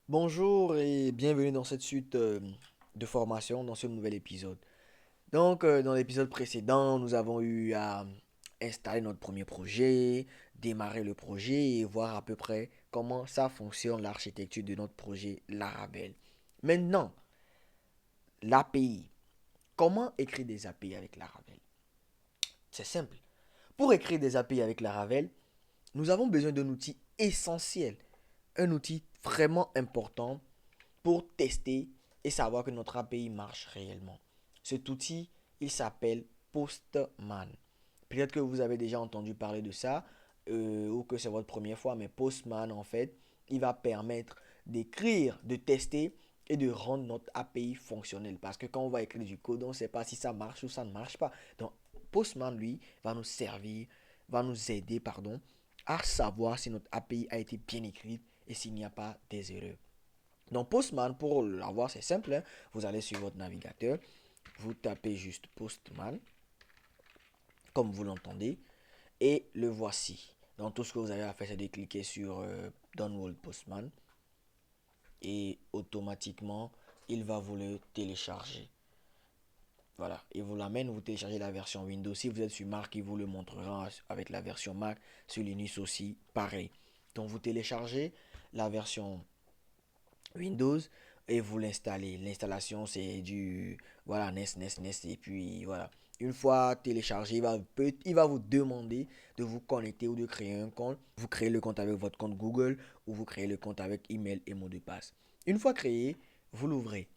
Bonjour et bienvenue dans cette suite de formation, dans ce nouvel épisode. Dans l'épisode précédent, nous avons eu à installer notre premier projet, démarrer le projet et voir à peu près comment ça fonctionne l'architecture de notre projet Laravel. Maintenant, l'API. Comment écrire des API avec Laravel? C'est simple. Pour écrire des API avec Laravel, nous avons besoin d'un outil essentiel, un outil vraiment important pour tester et savoir que notre API marche réellement. Cet outil, il s'appelle Postman. Peut-être que vous avez déjà entendu parler de ça ou que c'est votre première fois, mais Postman, en fait, il va permettre d'écrire, de tester et de rendre notre API fonctionnelle. Parce que quand on va écrire du code, on ne sait pas si ça marche ou ça ne marche pas. Donc, Postman, lui, va nous servir, va nous aider, pardon, à savoir si notre API a été bien écrite et s'il n'y a pas des erreurs. Donc Postman, pour l'avoir, c'est simple, hein. Vous allez sur votre navigateur, vous tapez juste Postman, comme vous l'entendez, et le voici. Donc tout ce que vous avez à faire, c'est de cliquer sur Download Postman, et automatiquement, il va vous le télécharger. Voilà, il vous l'amène, vous téléchargez la version Windows. Si vous êtes sur Mac, il vous le montrera avec la version Mac. Sur Linux aussi, pareil. Donc vous téléchargez la version Windows et vous l'installez. L'installation, c'est du voilà, NES, et puis voilà. Une fois téléchargé, il va vous demander de vous connecter ou de créer un compte. Vous créez le compte avec votre compte Google ou vous créez le compte avec email et mot de passe. Une fois créé, vous l'ouvrez.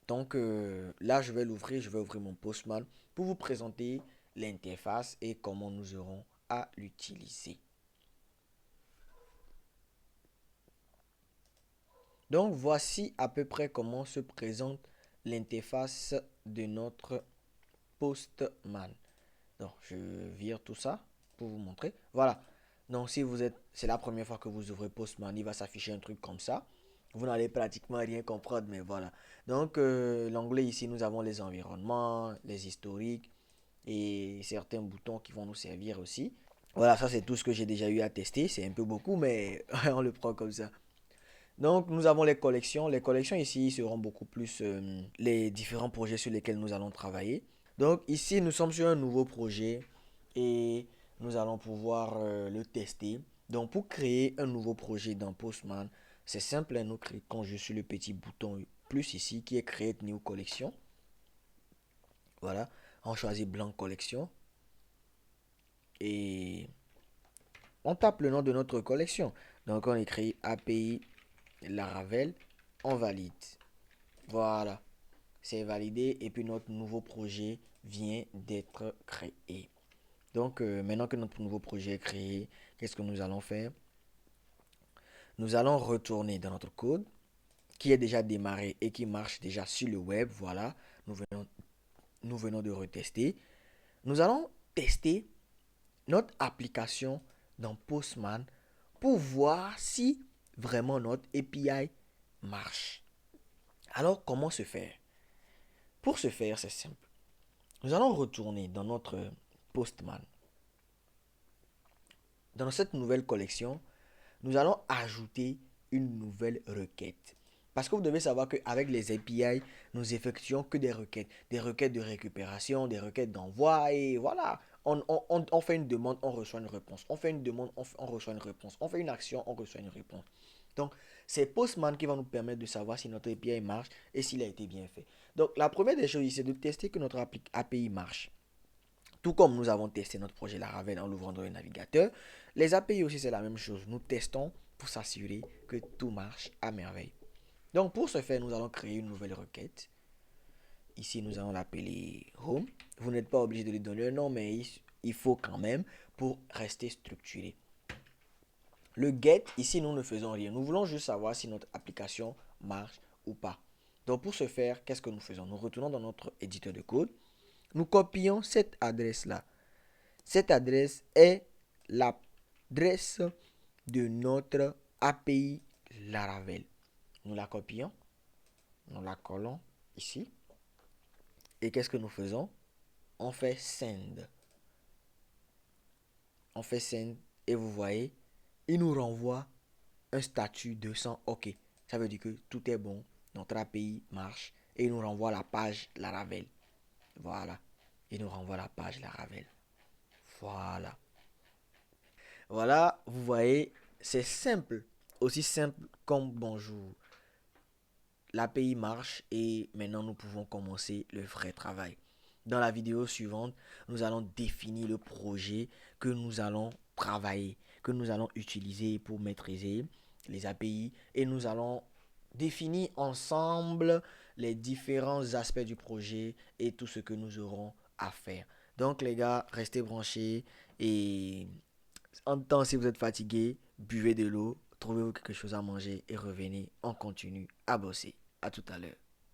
Donc là, je vais l'ouvrir, je vais ouvrir mon Postman pour vous présenter l'interface et comment nous aurons à l'utiliser. Donc voici à peu près comment se présente l'interface de notre Postman. Donc je vire tout ça pour vous montrer. Voilà. Donc si vous êtes, c'est la première fois que vous ouvrez Postman, il va s'afficher un truc comme ça. Vous n'allez pratiquement rien comprendre, mais voilà. Donc l'onglet ici, nous avons les environnements, les historiques et certains boutons qui vont nous servir aussi. Voilà, ça c'est tout ce que j'ai déjà eu à tester. C'est un peu beaucoup, mais on le prend comme ça. Donc, nous avons les collections. Les collections ici seront beaucoup plus les différents projets sur lesquels nous allons travailler. Donc, ici, nous sommes sur un nouveau projet et nous allons pouvoir le tester. Donc, pour créer un nouveau projet dans Postman, c'est simple. Nous cliquons juste sur le petit bouton plus ici qui est Create New Collection. Voilà. On choisit Blanc Collection et on tape le nom de notre collection. Donc, on écrit API Laravel. On valide. Voilà. C'est validé et puis notre nouveau projet vient d'être créé. Donc maintenant que notre nouveau projet est créé, qu'est-ce que nous allons faire? Nous allons retourner dans notre code qui est déjà démarré et qui marche déjà sur le web. Voilà, nous venons de retester. Nous allons tester notre application dans Postman pour voir si vraiment notre API marche. Alors comment se faire? Pour ce faire, c'est simple. Nous allons retourner dans notre Postman. Dans cette nouvelle collection, nous allons ajouter une nouvelle requête. Parce que vous devez savoir qu'avec les API, nous effectuons que des requêtes de récupération, des requêtes d'envoi, et voilà. On fait une demande, on reçoit une réponse. On fait une demande, on reçoit une réponse. On fait une action, on reçoit une réponse. Donc, c'est Postman qui va nous permettre de savoir si notre API marche et s'il a été bien fait. Donc, la première des choses, c'est de tester que notre API marche. Tout comme nous avons testé notre projet Laravel en l'ouvrant dans le navigateur, les API aussi c'est la même chose. Nous testons pour s'assurer que tout marche à merveille. Donc pour ce faire, nous allons créer une nouvelle requête. Ici, nous allons l'appeler Home. Vous n'êtes pas obligé de lui donner un nom, mais il faut quand même pour rester structuré. Le get, ici, nous ne faisons rien. Nous voulons juste savoir si notre application marche ou pas. Donc pour ce faire, qu'est-ce que nous faisons? Nous retournons dans notre éditeur de code. Nous copions cette adresse-là. Cette adresse est l'adresse de notre API Laravel. Nous la copions, nous la collons ici. Et qu'est-ce que nous faisons? On fait send. On fait send et vous voyez, il nous renvoie un statut 200 OK. Ça veut dire que tout est bon, notre API marche et il nous renvoie la page Laravel. Voilà. Il nous renvoie la page Laravel. Voilà. Voilà, vous voyez, c'est simple. Aussi simple comme bonjour. L'API marche et maintenant nous pouvons commencer le vrai travail. Dans la vidéo suivante, nous allons définir le projet que nous allons travailler, que nous allons utiliser pour maîtriser les API et nous allons définir ensemble les différents aspects du projet et tout ce que nous aurons à faire. Donc les gars, restez branchés et en temps si vous êtes fatigué, buvez de l'eau, trouvez-vous quelque chose à manger et revenez, on continue à bosser. À tout à l'heure.